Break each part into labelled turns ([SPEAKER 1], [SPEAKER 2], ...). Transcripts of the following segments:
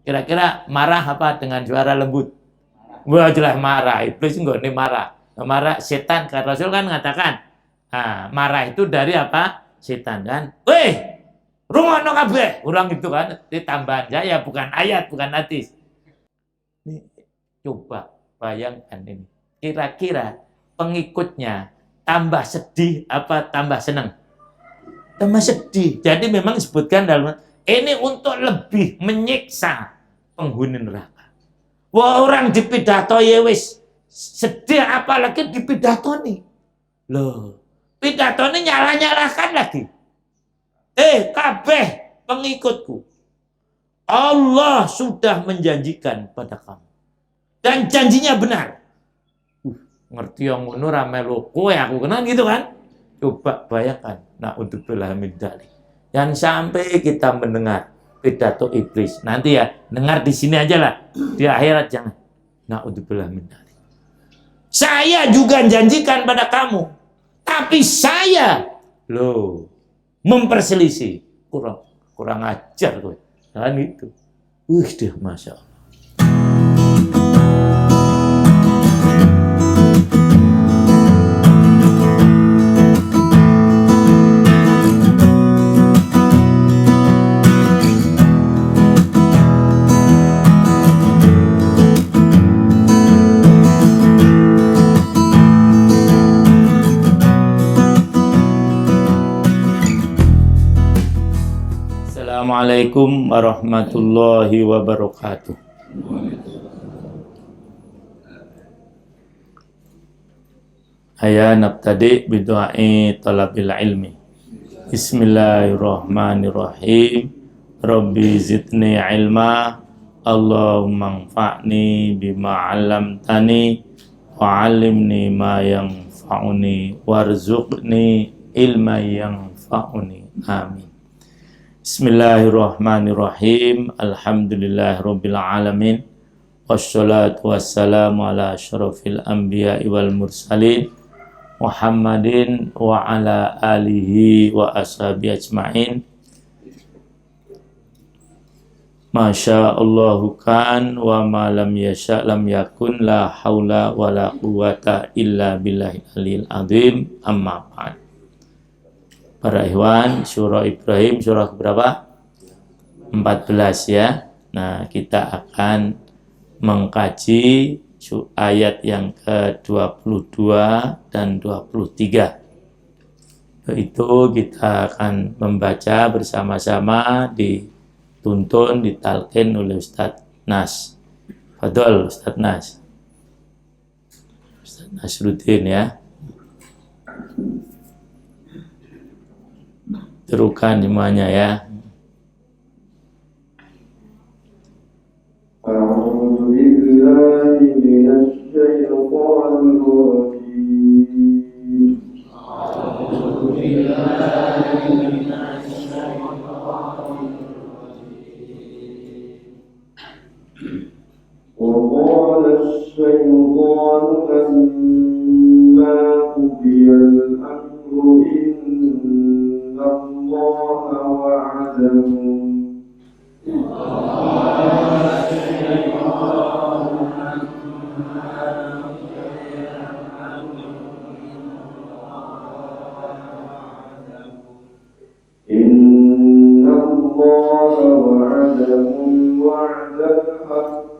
[SPEAKER 1] Kira-kira marah apa dengan suara lembut? Wah, jelas marah. Iblis enggak nih marah. Marah setan, kata Rasul kan mengatakan, nah, marah itu dari apa? Setan kan. Weh, rungono kabeh. Urang itu kan ditambahan saya, bukan ayat, bukan hadis. Ini coba bayangkan ini. Kira-kira pengikutnya tambah sedih apa tambah senang? Tambah sedih. Jadi memang disebutkan dalam ini untuk lebih menyiksa penghuni neraka. Wah, orang dipidato ya wis sedih, apalagi dipidatoni. Loh, pidatoni nyalah-nyalahkan lagi. Kabeh pengikutku, Allah sudah menjanjikan pada kamu. Dan janjinya benar. Ngerti yang ngono ra melu kowe aku kenal gitu kan? Coba bayangkan. Nah, untuk min dzalik. Yang sampai kita mendengar pidato iblis. Nanti ya, dengar di sini aja lah. Di akhirat jangan. Nah, untuk min dzalik. Saya juga janjikan pada kamu. Tapi saya memperselisih. Kurang ajar kowe. Kan itu. Deh, Masya Allah. Assalamualaikum warahmatullahi wabarakatuh. Aya nabtadi bidu'ai talabil ilmi. Bismillahirrahmanirrahim. Rabbi zidni ilma. Allahumma anfa'ni bima 'allamtani wa 'allimni ma yanfa'uni warzuqni ilma yanfa'uni. Amin. Bismillahirrahmanirrahim. Alhamdulillahirabbil alamin. Wassalatu wassalamu ala asyrafil anbiya'i wal mursalin Muhammadin wa ala alihi wa ashabi ajma'in. Masya Allahu kan wa ma lam yasha lam yakun, la haula wa la quwata illa billahil aliyil azim. Amma ba'd. Para ikhwan, surah Ibrahim, surah berapa? 14 ya. Nah, kita akan mengkaji ayat yang ke-22 dan 23. Itu kita akan membaca bersama-sama, dituntun, ditalqin oleh Ustadz Nas. Fadol Ustadz Nas. Ustadz Nasruddin ya. Terukan semuanya ya.
[SPEAKER 2] A'udzu billahi minasy syaithanir rajim. A'udzu billahi minasy syaithanir rajim. Wa qala asy-syaitanu lamma qudiyal amru Allah wa'adakum inna Allah wa'adakum wa'dal haqq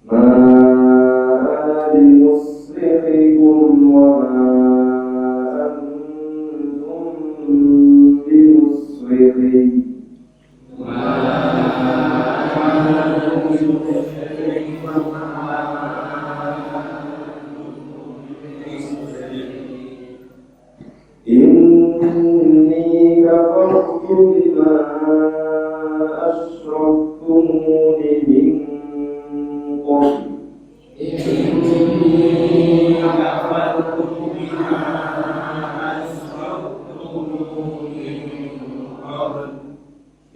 [SPEAKER 2] ما أنا بمصرخكم وما أنتم بمصرخي إني كفرت بما أشركتمون من قبل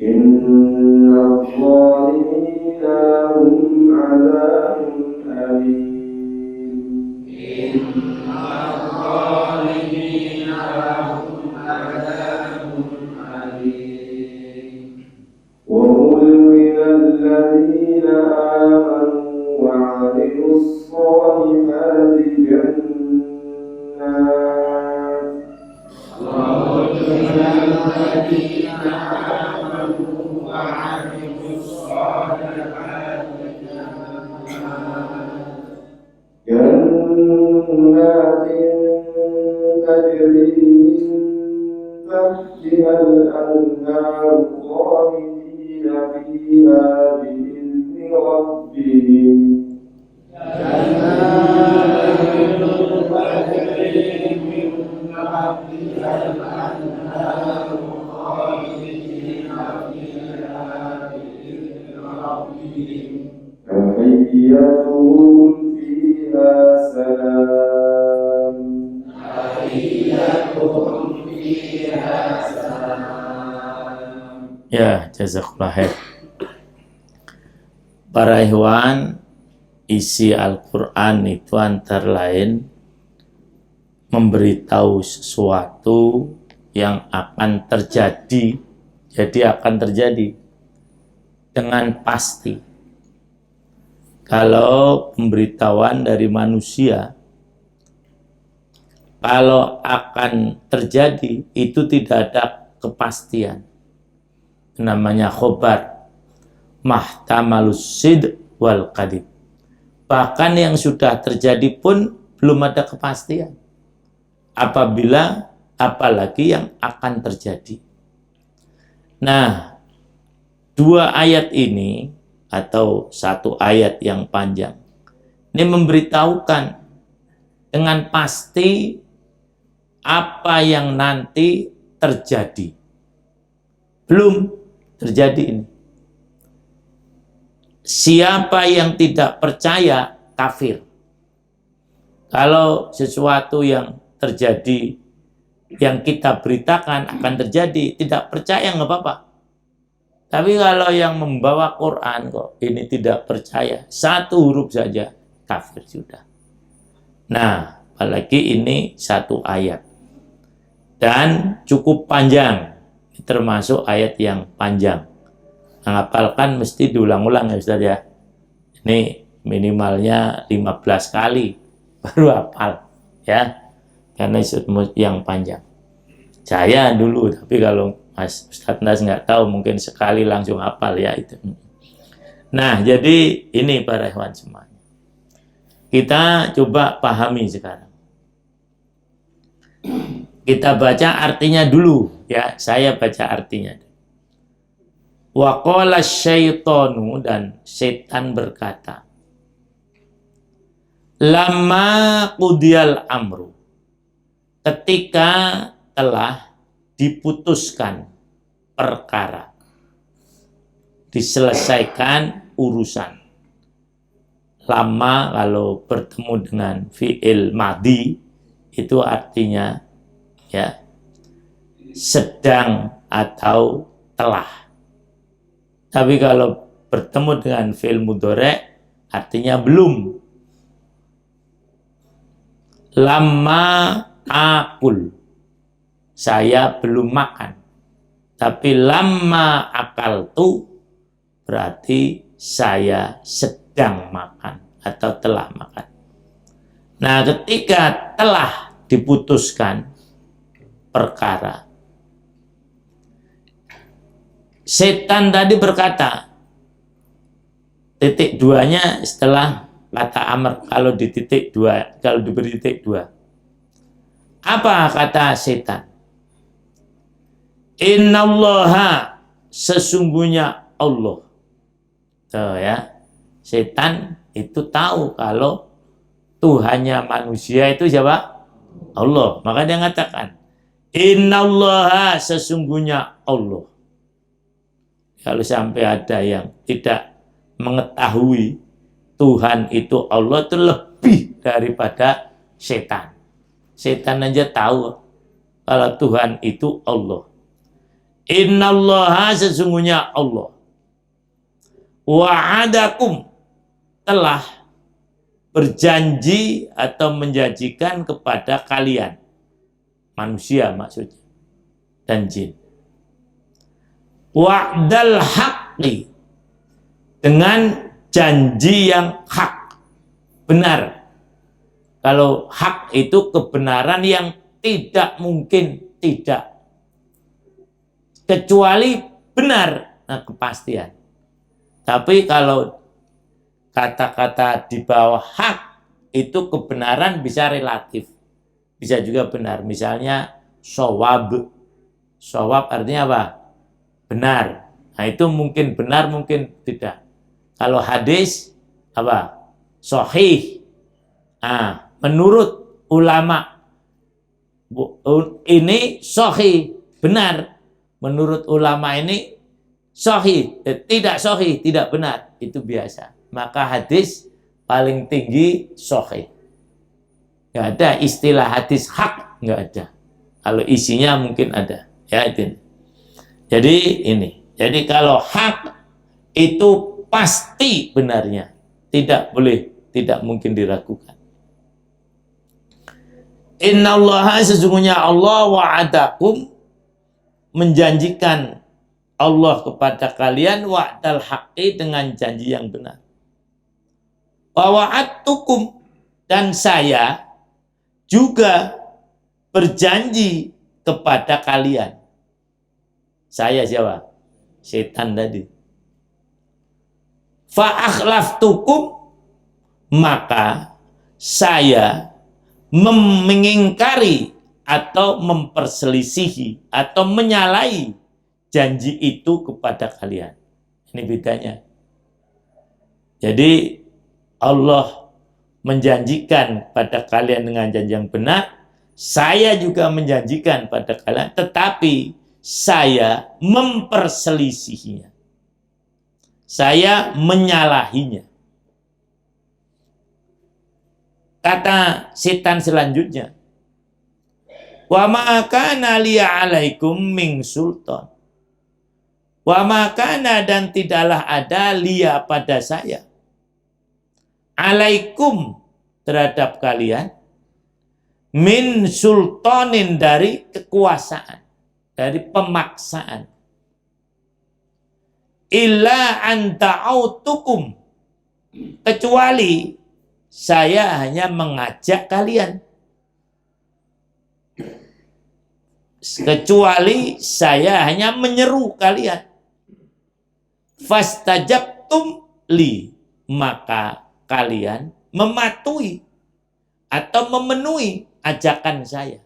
[SPEAKER 2] إن الظالمين لهم عذاب أليم وملك الذين آمنوا وعملوا الصالحات جنات تجري من تحتها الأنهار خالدين فيها بإذن ربهم تحيتهم فيها سلام
[SPEAKER 1] Ya, jazakallah khair. Para ikhwan, isi Al-Quran itu antara lain memberitahu sesuatu yang akan terjadi, jadi akan terjadi dengan pasti. Kalau pemberitahuan dari manusia, kalau akan terjadi, itu tidak ada kepastian. Namanya khobar, mahtamalus sid wal kadib. Bahkan yang sudah terjadi pun belum ada kepastian. Apalagi yang akan terjadi. Nah, dua ayat ini atau satu ayat yang panjang ini memberitahukan dengan pasti apa yang nanti terjadi. Belum terjadi ini. Siapa yang tidak percaya kafir. Kalau sesuatu yang terjadi yang kita beritakan akan terjadi, tidak percaya nggak apa-apa. Tapi kalau yang membawa Quran kok ini tidak percaya, satu huruf saja kafir sudah. Nah, apalagi ini satu ayat dan cukup panjang, termasuk ayat yang panjang. Menghafalkan mesti diulang-ulang ya Ustaz ya. Ini minimalnya 15 kali baru hafal ya, karena yang panjang. Saya dulu, tapi kalau Mas Ustadz Nas nggak tahu, mungkin sekali langsung hafal ya itu. Nah, jadi ini para ikhwan semuanya. Kita coba pahami sekarang. Kita baca artinya dulu ya, saya baca artinya. Wa qala syaitanu, dan setan berkata, lama qudiyal amru, ketika telah diputuskan perkara, diselesaikan urusan. Lama kalau bertemu dengan fi'il madhi itu artinya ya sedang atau telah. Tapi kalau bertemu dengan fi'il mudhari' artinya belum. Lama akul, saya belum makan. Tapi lama akal tu berarti saya sedang makan atau telah makan. Nah, ketika telah diputuskan perkara, setan tadi berkata, titik duanya setelah kata amr. Kalau di titik dua, kalau diberi titik dua. Apa kata setan? Innallaha, sesungguhnya Allah. Tuh ya. Setan itu tahu kalau Tuhannya manusia itu siapa? Allah. Maka dia mengatakan, innallaha, sesungguhnya Allah. Kalau sampai ada yang tidak mengetahui Tuhan itu Allah, itu lebih daripada setan. Setan aja tahu kalau Tuhan itu Allah. Innallaha, sesungguhnya Allah. Wa'adakum, telah berjanji atau menjanjikan kepada kalian, manusia maksudnya, dan jin. Wa'dal haqqi, dengan janji yang hak, benar. Kalau hak itu kebenaran yang tidak mungkin tidak, kecuali benar, nah kepastian. Tapi kalau kata-kata di bawah hak, itu kebenaran bisa relatif, bisa juga benar. Misalnya shawab, shawab artinya apa? Benar. Nah itu mungkin benar, mungkin tidak. Kalau hadis apa? Sahih. Nah, menurut ulama ini sahih, benar. Menurut ulama ini sahih, tidak sahih, tidak benar. Itu biasa. Maka hadis paling tinggi sahih. Nggak ada istilah hadis hak, nggak ada. Kalau isinya mungkin ada. Ya itu. Jadi ini. Jadi kalau hak itu pasti benarnya. Tidak boleh, tidak mungkin diragukan. Innallaha, sesungguhnya Allah, wa'adakum, menjanjikan Allah kepada kalian, wa'dal haqqi, dengan janji yang benar. Wa wa'adtukum, dan saya juga berjanji kepada kalian. Saya siapa? Setan tadi. Fa akhlaftukum, maka saya mengingkari atau memperselisihi atau menyalahi janji itu kepada kalian. Ini bedanya. Jadi Allah menjanjikan pada kalian dengan janji yang benar, saya juga menjanjikan pada kalian, tetapi saya memperselisihinya. Saya menyalahinya. Kata setan selanjutnya, wa ma kana liya alaikum min sultan. Wa ma kana, dan tidaklah ada liya pada saya, alaikum, terhadap kalian, min sultanin, dari kekuasaan, dari pemaksaan, illa anta'autukum, kecuali saya hanya mengajak kalian, kecuali saya hanya menyeru kalian. Fastajabtum li, maka kalian mematuhi atau memenuhi ajakan saya.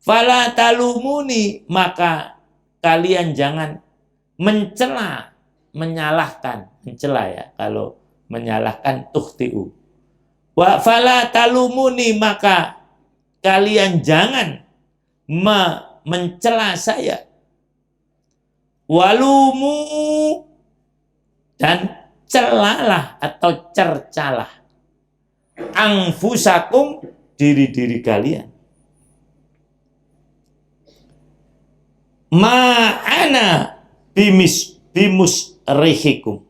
[SPEAKER 1] Fala talumuni, maka kalian jangan mencela, menyalahkan, mencela ya, kalau menyalahkan tuhtiu. Wa fala talumuni, maka kalian jangan mencela saya. Walumu, dan celalah atau cercalah, angfusakum, diri-diri kalian. Ma'ana bimusrihikum,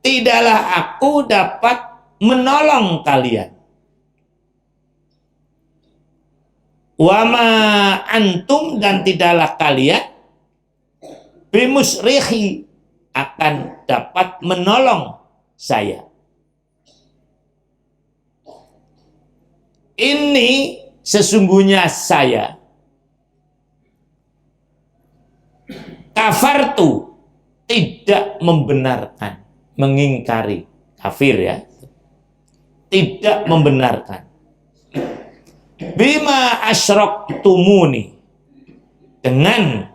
[SPEAKER 1] tidaklah aku dapat menolong kalian. Wa ma antum, dan tidaklah kalian bimusrihi, akan dapat menolong saya. Ini sesungguhnya saya Kafartu, tidak membenarkan, mengingkari, kafir ya, tidak membenarkan. Bima asyraktumuni, dengan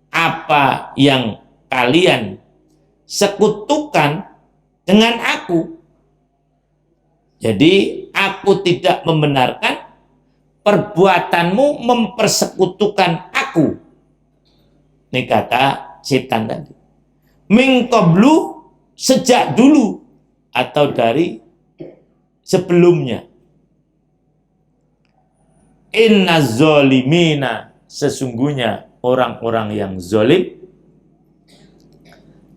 [SPEAKER 1] apa yang kalian sekutukan dengan aku. Jadi aku tidak membenarkan perbuatanmu mempersekutukan aku. Ini kata setan tadi. Min qablu, sejak dulu atau dari sebelumnya. Inna zolimina, sesungguhnya orang-orang yang zolim,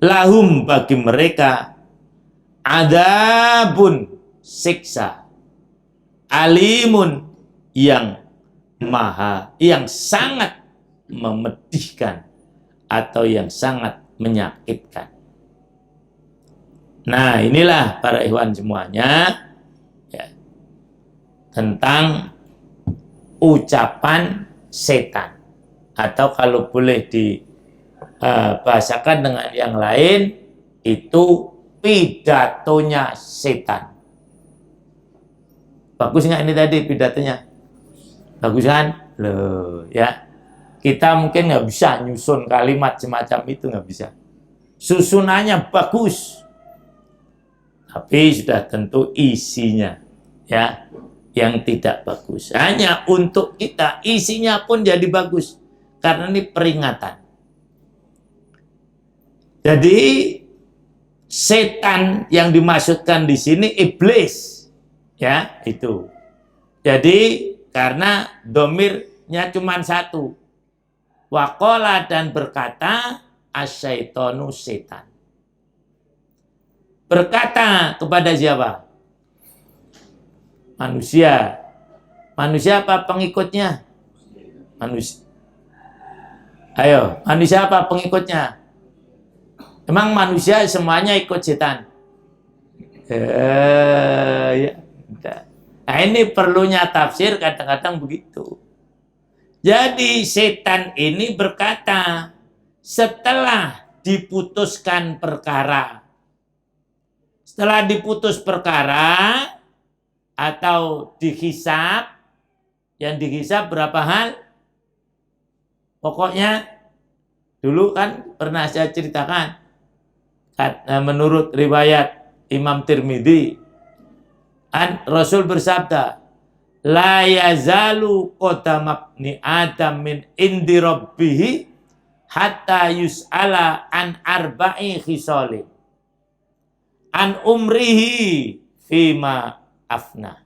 [SPEAKER 1] lahum, bagi mereka, adabun, siksa, alimun, yang sangat memedihkan atau yang sangat menyakitkan. Nah, inilah para ikhwan semuanya ya, tentang ucapan setan, atau kalau boleh dibahasakan dengan yang lain, itu pidatonya setan. Bagus nggak ini tadi pidatonya? Bagus kan? Loh, ya. Kita mungkin nggak bisa nyusun kalimat semacam itu, nggak bisa. Susunannya bagus, tapi sudah tentu isinya ya yang tidak bagus. Hanya untuk kita isinya pun jadi bagus karena ini peringatan. Jadi setan yang dimaksudkan di sini iblis, ya itu. Jadi karena domirnya cuma satu, waqala, dan berkata, asyaitonu, setan. Berkata kepada siapa? Manusia. Manusia apa pengikutnya? Manusia. Ayo, manusia apa pengikutnya? Emang manusia semuanya ikut setan? Ya. Nah, ini perlunya tafsir, kadang-kadang begitu. Jadi setan ini berkata, setelah diputuskan perkara, setelah diputus perkara atau dihisab, yang dihisab berapa hal? Pokoknya dulu kan pernah saya ceritakan, menurut riwayat Imam Tirmidzi, Rasul bersabda, la yazalu qadamabni adam min indi rabbihi hatta yus'ala an arba'i khisalin an umrihi fima afna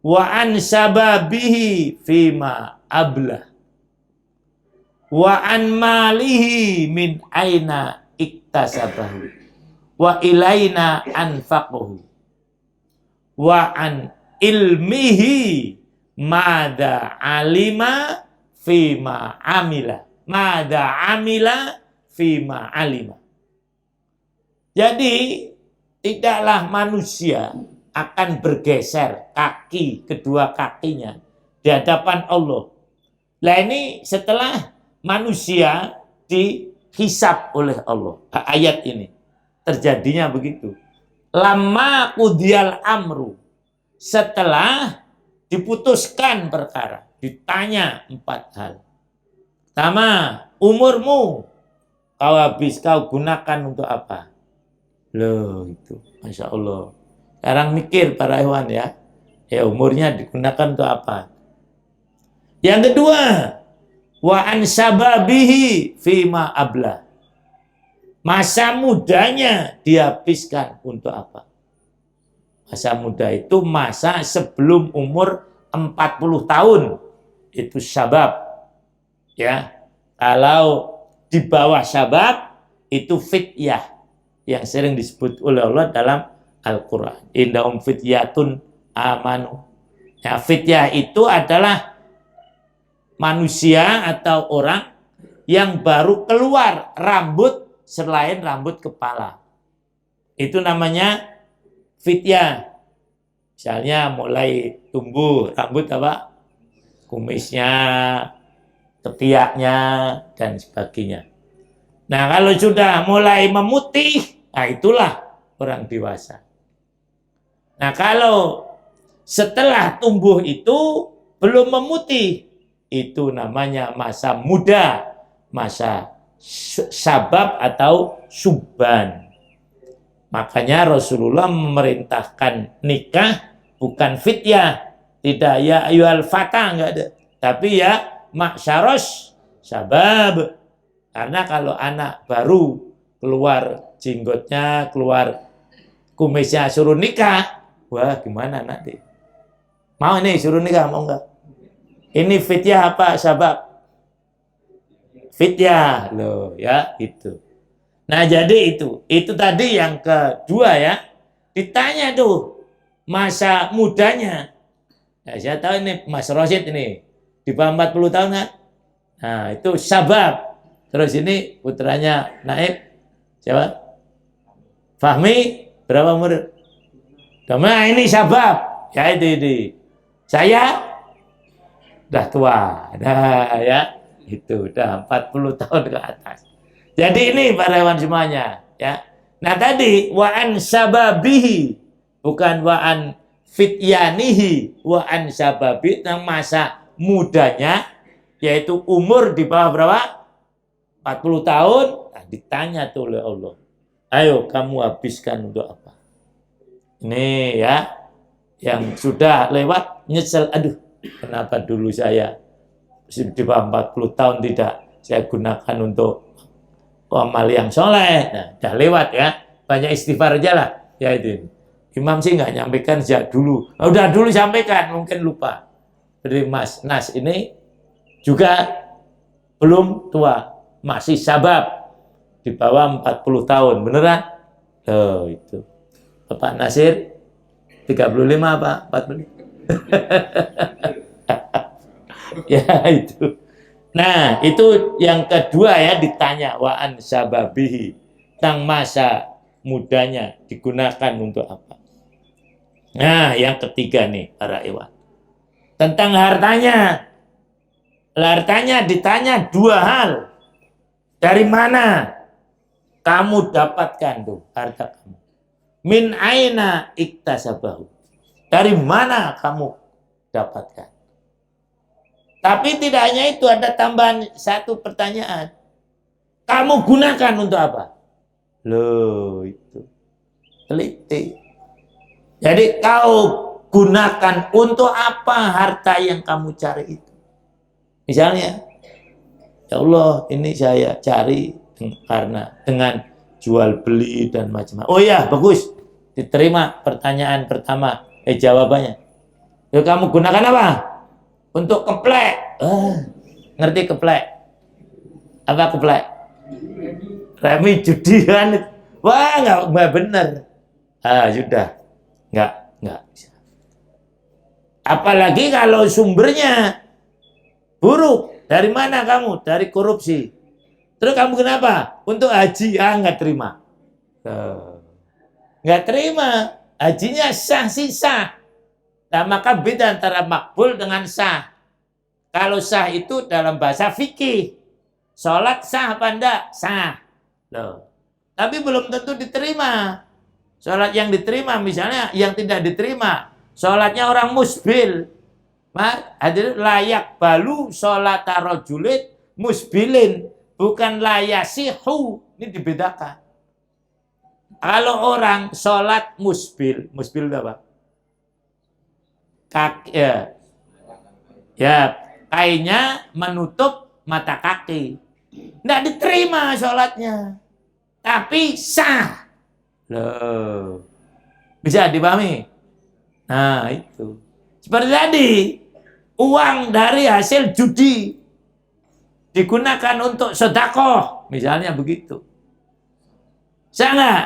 [SPEAKER 1] wa an sababihi fima ablah wa an malihi min aina iktasabahu wa ilaina anfaqahu wa an ilmihi mada alima fima amila, mada amila fima alima. Jadi tidaklah manusia akan bergeser kedua kakinya di hadapan Allah. Nah ini setelah manusia dihisab oleh Allah. Ayat ini terjadinya begitu. Lama qudiyal amru, setelah diputuskan perkara, ditanya 4 hal. Pertama, umurmu kau gunakan untuk apa? Loh itu, Masya Allah. Sekarang mikir para hewan ya, umurnya digunakan untuk apa? Yang kedua, wa an sababihi fima abla, masa mudanya dihabiskan untuk apa? Masa muda itu masa sebelum umur 40 tahun. Itu syabab. Ya. Kalau di bawah syabab itu fityah yang sering disebut oleh Allah dalam Al-Qur'an. Indahum fityatun amanu. Ya, fityah itu adalah manusia atau orang yang baru keluar rambut selain rambut kepala. Itu namanya fityah. Misalnya mulai tumbuh rambut apa? Kumisnya, ketiaknya, dan sebagainya. Nah, kalau sudah mulai memutih, nah itulah orang dewasa. Nah, kalau setelah tumbuh itu belum memutih, itu namanya masa muda, masa sabab atau subban. Makanya Rasulullah memerintahkan nikah bukan fityah, tidak ya ayyuhal fata, enggak ada. Tapi ya maksyaros sabab. Karena kalau anak baru keluar jenggotnya, keluar kumisnya suruh nikah, wah gimana nanti? Mau nih suruh nikah, mau enggak? Ini fityah apa sabab? Fityah loh ya itu. Nah jadi itu tadi yang kedua ya. Ditanya tuh masa mudanya. Nah, saya tahu ini Mas Rosid ini di bawah 40 tahun kan? Nah itu sabab. Terus ini putranya Naib siapa? Fahmi berapa umur? Nah ini sabab. Ya itu. Saya udah tua. Nah ya itu udah 40 tahun ke atas. Jadi ini para hewan semuanya ya. Nah tadi wa'an sababihi bukan wa'an fityanihi, wa'an sababi yang masa mudanya yaitu umur di bawah berapa? 40 tahun. Nah, ditanya tuh oleh Allah. Ayo kamu habiskan untuk apa? Ini ya yang sudah lewat nyesel, aduh kenapa dulu saya di bawah 40 tahun tidak saya gunakan untuk amal yang soleh. Nah, udah lewat ya. Banyak istighfar aja lah. Ya itu. Imam sih nggak nyampaikan sejak dulu. Nah, udah dulu sampaikan, mungkin lupa. Jadi Mas Nas ini juga belum tua. Masih sabab. Di bawah 40 tahun. Beneran? Oh, itu. Bapak Nasir, 35 apa? 45? Ya, itu. Nah, itu yang kedua ya ditanya wa'an sababihi, tentang masa mudanya digunakan untuk apa. Nah, yang ketiga nih para hewan. Tentang hartanya. Hartanya ditanya dua hal. Dari mana kamu dapatkan tuh harta kamu? Min aina iktasabahu. Dari mana kamu dapatkan? Tapi tidak hanya itu, ada tambahan satu pertanyaan. Kamu gunakan untuk apa? Loh, itu. Teliti. Jadi kau gunakan untuk apa harta yang kamu cari itu? Misalnya, ya Allah, ini saya cari karena dengan jual beli dan macam-macam. Oh ya, bagus. Diterima pertanyaan pertama. Jawabannya. Ya kamu gunakan apa? Untuk keplek. Ngerti keplek? Apa keplek? Remi judian. Wah, nggak benar. Sudah. Nggak bisa. Apalagi kalau sumbernya buruk. Dari mana kamu? Dari korupsi. Terus kamu kenapa? Untuk haji. Nggak terima. Nggak terima. Hajinya sah sih sah. Nah, maka beda antara makbul dengan sah. Kalau sah itu dalam bahasa fikih. Sholat sah apa enggak? Sah. Loh. Tapi belum tentu diterima. Sholat yang diterima misalnya, yang tidak diterima. Sholatnya orang musbil. Hadirin layak balu sholat rojulit musbilin. Bukan layasihu. Ini dibedakan. Kalau orang sholat musbil. Musbil itu apa? Kaki, ya kainnya menutup mata kaki, nggak diterima sholatnya, tapi sah. Loh, bisa dipahami? Nah itu seperti tadi, uang dari hasil judi digunakan untuk sedekah, misalnya begitu, sah nggak?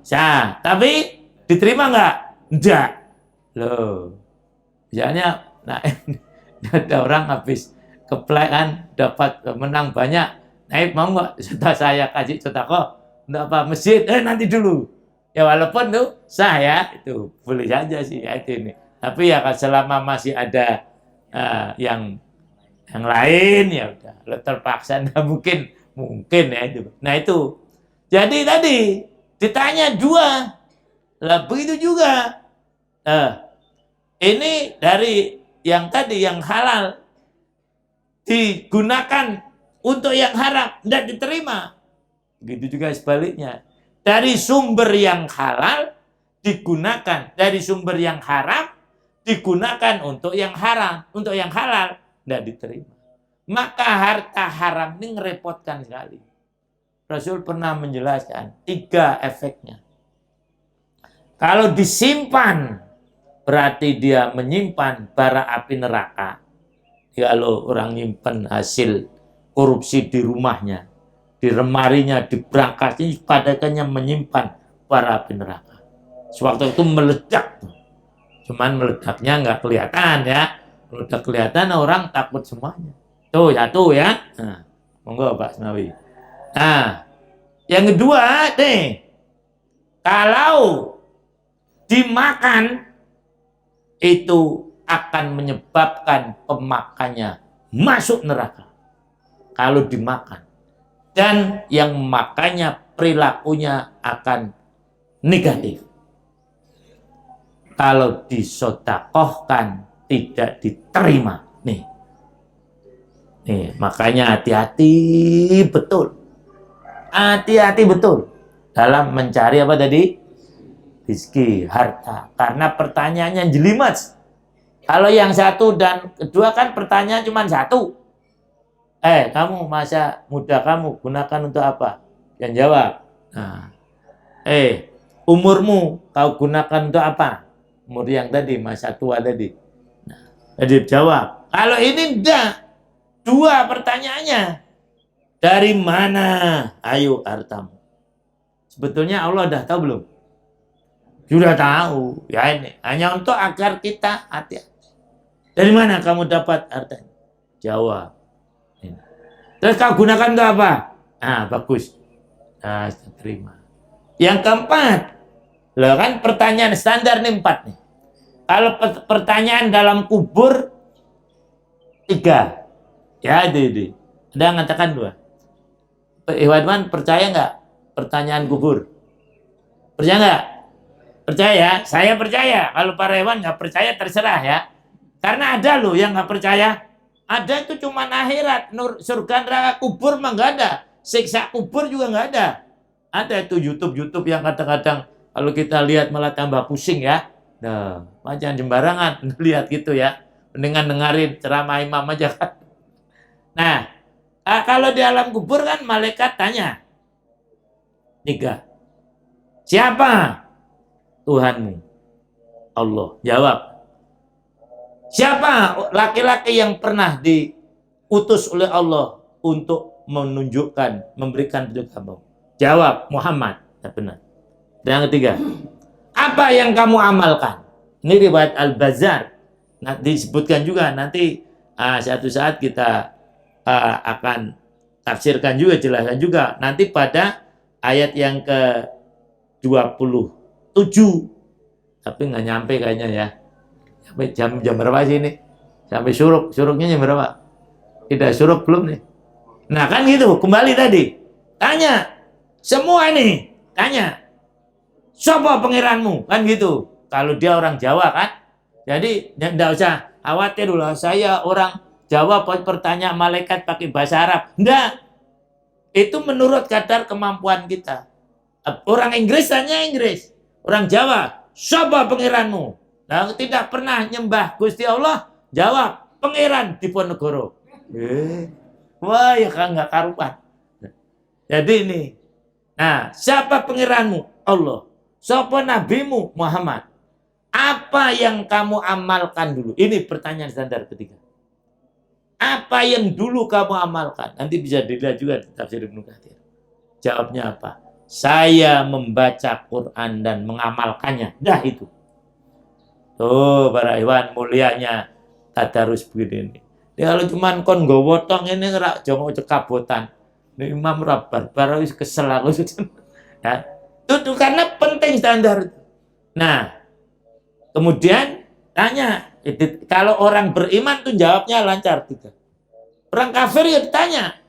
[SPEAKER 1] Sah, tapi diterima nggak? Enggak. Loh. Misalnya, nah ada orang habis keplek kan, dapat menang banyak. Naib mau nggak? Sudah saya kasih sedekah, nggak apa masjid? Nanti dulu. Ya walaupun tuh sah ya, itu boleh saja sih ya itu ini. Tapi ya selama masih ada yang Yang lain ya udah, lo terpaksa nggak mungkin ya itu. Nah itu. Jadi tadi ditanya dua, lah begitu juga. Ini dari yang tadi yang halal digunakan untuk yang haram, tidak diterima. Begitu juga sebaliknya. Dari sumber yang halal digunakan, dari sumber yang haram digunakan untuk yang haram, untuk yang halal tidak diterima. Maka harta haram ini ngerepotkan sekali. Rasul pernah menjelaskan 3 efeknya. Kalau disimpan, berarti dia menyimpan bara api neraka. Kalau orang nyimpan hasil korupsi di rumahnya, di lemarinya, di berangkasnya, padakannya menyimpan bara api neraka. Sewaktu itu meledak. Cuman meledaknya nggak kelihatan ya. Meledak kelihatan orang takut semuanya. Tuh jatuh ya. Nah, monggo Pak Senawi. Nah, yang kedua nih, kalau dimakan itu akan menyebabkan pemakannya masuk neraka. Kalau dimakan. Dan yang memakannya perilakunya akan negatif. Kalau disodakohkan tidak diterima. Nih, makanya hati-hati betul. Hati-hati betul dalam mencari apa tadi? Rizki, harta. Karena pertanyaannya jelimet. Kalau yang satu dan kedua kan pertanyaan cuma satu. Kamu masa muda kamu gunakan untuk apa? Yang jawab. Nah, umurmu kau gunakan untuk apa? Umur yang tadi, masa tua tadi. Nah, jadi jawab. Kalau ini enggak. 2 pertanyaannya. Dari mana? Ayo hartamu. Sebetulnya Allah udah tahu belum? Sudah tahu. Ya ini. Hanya untuk agar kita hati-hati. Dari mana kamu dapat hartanya? Jawab. Ini. Terus kau gunakan untuk apa? Nah, bagus. Nah, terima. Yang keempat. Loh kan pertanyaan standar nih 4 nih. Kalau pertanyaan dalam kubur 3. Ya, ini. Ada yang mengatakan 2. Ikhwan percaya nggak pertanyaan kubur? Percaya nggak? Percaya ya? Saya percaya. Kalau para hewan nggak percaya terserah ya. Karena ada loh yang nggak percaya. Ada itu cuma akhirat. Surga neraka kubur mah nggak ada. Siksa kubur juga nggak ada. Ada itu YouTube yang kadang-kadang kalau kita lihat malah tambah pusing ya. Nah, jangan sembarangan lihat gitu ya. Mendingan dengerin ceramah imam aja kan. Nah, kalau di alam kubur kan malaikat tanya. 3. Siapa? Tuhanmu. Allah. Jawab. Siapa laki-laki yang pernah diutus oleh Allah untuk menunjukkan, memberikan petunjuk kamu? Jawab, Muhammad. Ya, benar. Dan yang ketiga, apa yang kamu amalkan? Ini riwayat Al-Bazzar. Nah, disebutkan juga nanti suatu saat kita akan tafsirkan juga, jelaskan juga. Nanti pada ayat yang ke-27. Tapi nggak nyampe kayaknya ya. Sampai jam berapa sih ini? Sampai suruknya jam berapa? Tidak suruk belum nih. Nah kan gitu, kembali tadi. Tanya. Semua ini. Tanya. Siapa pangeranmu? Kan gitu. Kalau dia orang Jawa kan. Jadi tidak usah khawatir dulu. Saya orang Jawa pertanyaan malaikat pakai bahasa Arab. Enggak. Itu menurut kadar kemampuan kita. Orang Inggris tanya Inggris. Orang Jawa. Siapa pangeranmu? Nah, tidak pernah nyembah Gusti Allah. Jawab. Pangeran Diponegoro. Wah ya kan nggak karuan. Jadi ini. Nah, siapa pangeranmu? Allah. Siapa nabimu? Muhammad. Apa yang kamu amalkan dulu? Ini pertanyaan standar ketiga. Apa yang dulu kamu amalkan? Nanti bisa dilihat juga di tafsir Ibnu Katsir. Jawabnya apa? Saya membaca Quran dan mengamalkannya. Dah itu. Tuh para hewan mulianya tadarus begini. Dia kalau cuman kon nggawa tong ini ora jongo cekabotan. Ini Imam Rabar baru kesel aku. Ya. Itu karena penting standar. Nah, kemudian tanya, kalau orang beriman tuh jawabnya lancar 3. Orang kafir ya ditanya,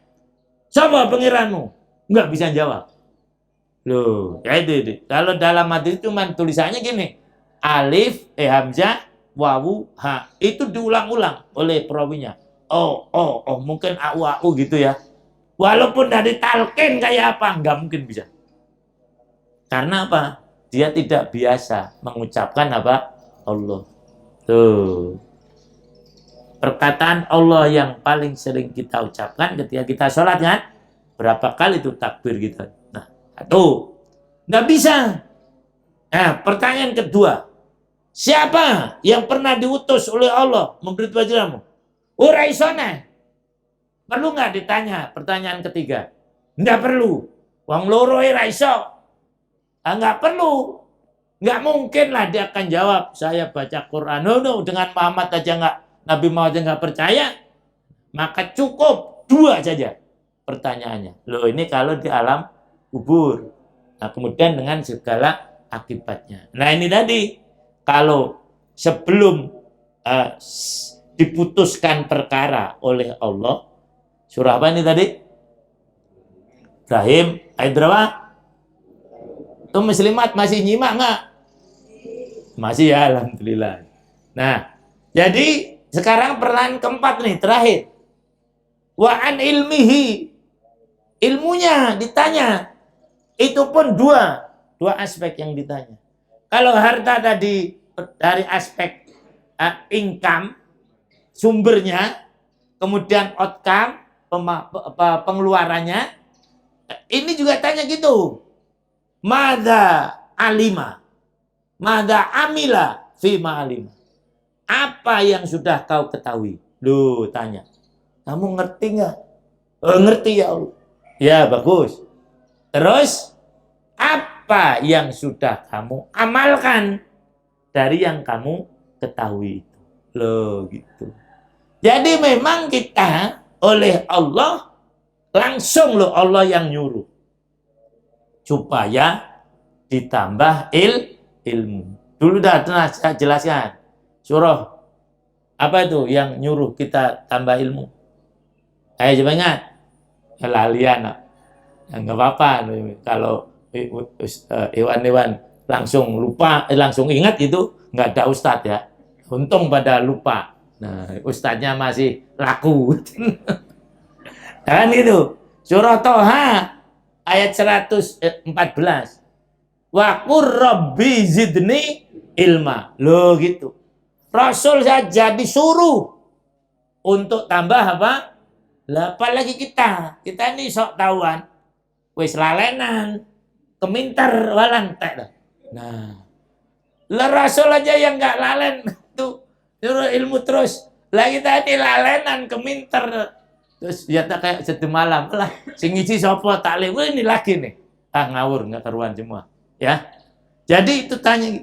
[SPEAKER 1] siapa pangeranmu? Nggak bisa jawab. Loh, ya itu. Kalau dalam hadis itu cuma tulisannya gini, alif, hamzah, wawu, ha. Itu diulang-ulang oleh perawinya. Oh, mungkin au gitu ya. Walaupun dari talqin kayak apa, nggak mungkin bisa. Karena apa? Dia tidak biasa mengucapkan apa? Allah. Tuh. Perkataan Allah yang paling sering kita ucapkan ketika kita sholat kan? Berapa kali itu takbir kita? Nah, satu. Nggak bisa. Nah, pertanyaan kedua. Siapa yang pernah diutus oleh Allah memberi pelajaranmu? Uraisona. Perlu nggak ditanya? Pertanyaan ketiga. Nggak perlu. Wong loro raiso. Nggak perlu. Nggak mungkin lah dia akan jawab, saya baca Quran. No, dengan Muhammad aja nggak, Nabi Muhammad aja nggak percaya. Maka cukup 2 saja pertanyaannya. Loh, ini kalau di alam kubur. Nah, kemudian dengan segala akibatnya. Nah, ini tadi. Kalau sebelum diputuskan perkara oleh Allah, surah apa ini tadi? Ibrahim, ayat berapa? Itu muslimat masih nyimak nggak? Masih ya, alhamdulillah. Nah, jadi sekarang pertanyaan keempat nih, terakhir. Wa an ilmihi. Ilmunya ditanya. Itu pun dua aspek yang ditanya. Kalau harta tadi dari aspek income, sumbernya, kemudian outcome, pengeluarannya, ini juga tanya gitu. Mada alima, mada amila fima alima. Apa yang sudah kau ketahui? Loh, tanya. Kamu ngerti nggak? Ngerti ya Allah. Ya, bagus. Terus, apa yang sudah kamu amalkan dari yang kamu ketahui itu? Loh, gitu. Jadi memang kita oleh Allah, langsung loh Allah yang nyuruh. Supaya ditambah ilmu. Dulu udah pernah saya jelaskan. Surah apa itu yang nyuruh kita tambah ilmu? Ayo coba ingat. Lalian. Nggak apa-apa. Kalau hewan-hewan langsung lupa, langsung ingat itu nggak ada ustadz ya. Untung pada lupa. Nah, ustadznya masih laku. Dan itu. Surah Toha. Ayat 114. Wa qur rabbi zidni ilma. Loh gitu. Rasul saja disuruh untuk tambah apa? Lah apalagi kita. Kita ini sok tahuan. Wis lalenan. Keminter walan tak. Nah. Lah Rasul aja yang enggak lalen tuh nyuruh ilmu terus. Lah kita ini lalenan keminter. Terus ya tak kayak satu malam lah, sing ngisi sopo taklim, ini lagi nih, ngawur nggak karuan semua, ya. Jadi itu tanya,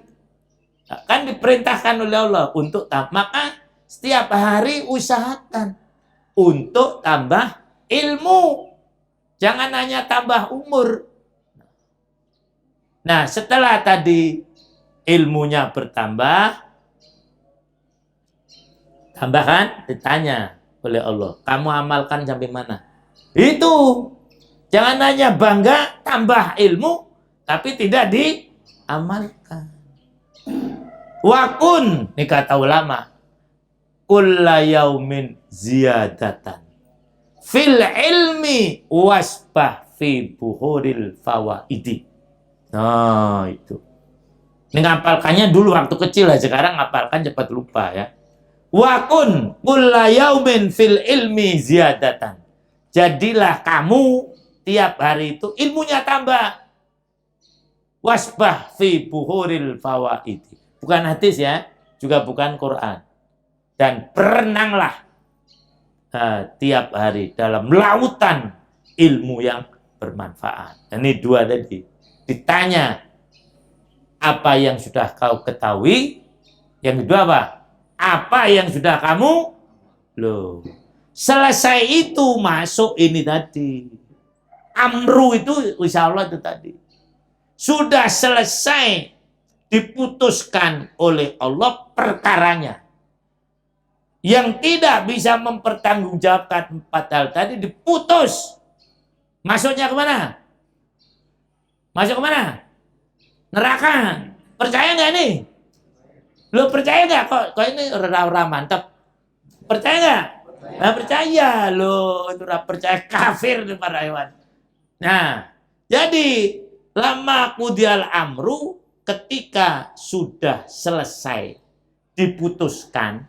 [SPEAKER 1] kan diperintahkan oleh Allah untuk maka setiap hari usahakan untuk tambah ilmu, jangan hanya tambah umur. Nah setelah tadi ilmunya bertambah, tambahkan ditanya oleh Allah, kamu amalkan sampai mana? Itu. Jangan hanya bangga tambah ilmu tapi tidak diamalkan. Wakun, ini kata ulama, kulla yaumin ziyadatan fil ilmi wasbah fi buhuril fawaidi. Nah, itu. Ini ngapalkannya dulu waktu kecil lah, sekarang ngapalkan cepat lupa ya. Wakun kulla yaumin fil ilmi ziyadatan. Jadilah kamu tiap hari itu ilmunya tambah. Wasbah fi buhuril fawaidi. Bukan hadis ya, juga bukan Quran. Dan berenanglah tiap hari dalam lautan ilmu yang bermanfaat. Ini 2 tadi. Ditanya apa yang sudah kau ketahui. Yang kedua apa? Apa yang sudah kamu? Loh. Selesai itu masuk ini tadi. Amru itu insya Allah itu tadi. Sudah selesai diputuskan oleh Allah perkaranya. yang tidak bisa mempertanggungjawabkan 4 hal tadi diputus. Masuknya kemana? Masuk kemana? Neraka. Percaya nggak nih? Lo percaya nggak? Kok ini orang mantap? Percaya nggak? Nah, percaya lo. Itu percaya, kafir nih para hewan. Nah, jadi lama kudial amru, ketika sudah selesai diputuskan,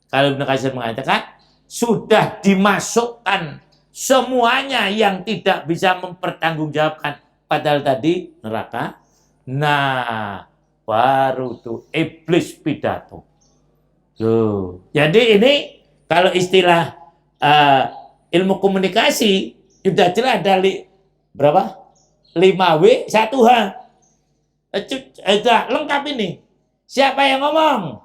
[SPEAKER 1] kalau Ibnu Katsir mengatakan sudah dimasukkan semuanya yang tidak bisa mempertanggungjawabkan padahal tadi neraka. Nah, baru tuh iblis pidato. Loh, jadi ini kalau istilah ilmu komunikasi sudah jelas ada berapa? 5W 1H. Sudah lengkap ini. Siapa yang ngomong?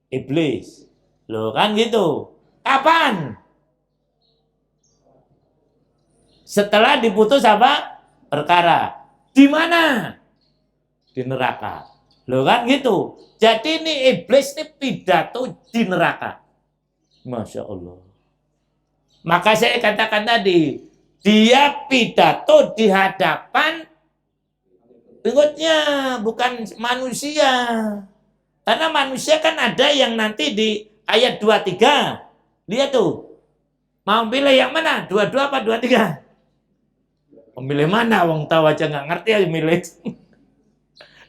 [SPEAKER 1] Iblis. Loh kan gitu. Kapan? Setelah diputus apa? Perkara. Di mana? Di neraka. Loh kan gitu. Jadi ini iblis ini pidato di neraka. Masya Allah. Maka saya katakan tadi, dia pidato di hadapan pengikutnya, bukan manusia. Karena manusia kan ada yang nanti di ayat 23. Lihat tuh. Mau pilih yang mana? 22 apa 23? Memilih mana? Wong tahu aja nggak ngerti aja milih.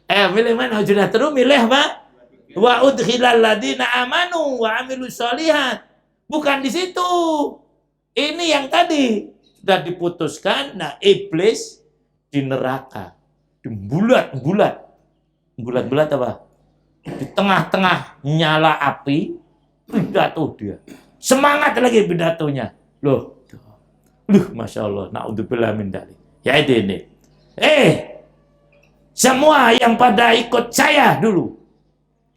[SPEAKER 1] Milih mana? Sudah terus milih apa? Wa udkhilal ladina amanu wa amilus sholihat. Bukan di situ. Ini yang tadi sudah diputuskan. Nah, iblis di neraka. Di bulat apa? Di tengah-tengah nyala api, pidato dia. Semangat lagi pidatonya. Loh, Masya Allah. Na'udzubillah min dzalik. Ya ini. Semua yang pada ikut saya dulu.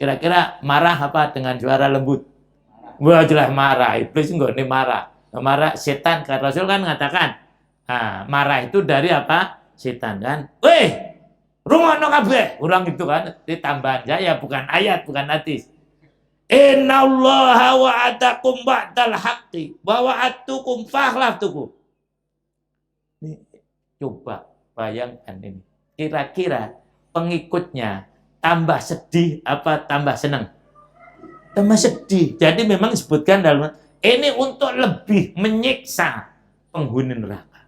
[SPEAKER 1] Kira-kira marah apa dengan suara lembut? Wah, jelas marah. Iblis enggak ini marah. Marah setan. Karena Rasul kan mengatakan, marah itu dari apa? Setan kan. Rungono kabeh. Urang itu kan ditambahan ya, bukan ayat, bukan hadis. Innallaha wa'adakum ba'dal haqqi wa wa'adtukum fakhlaftukum. Ini coba bayangkan ini. Kira-kira pengikutnya tambah sedih apa tambah senang? Tambah sedih. Jadi memang disebutkan dalam ini untuk lebih menyiksa penghuni neraka.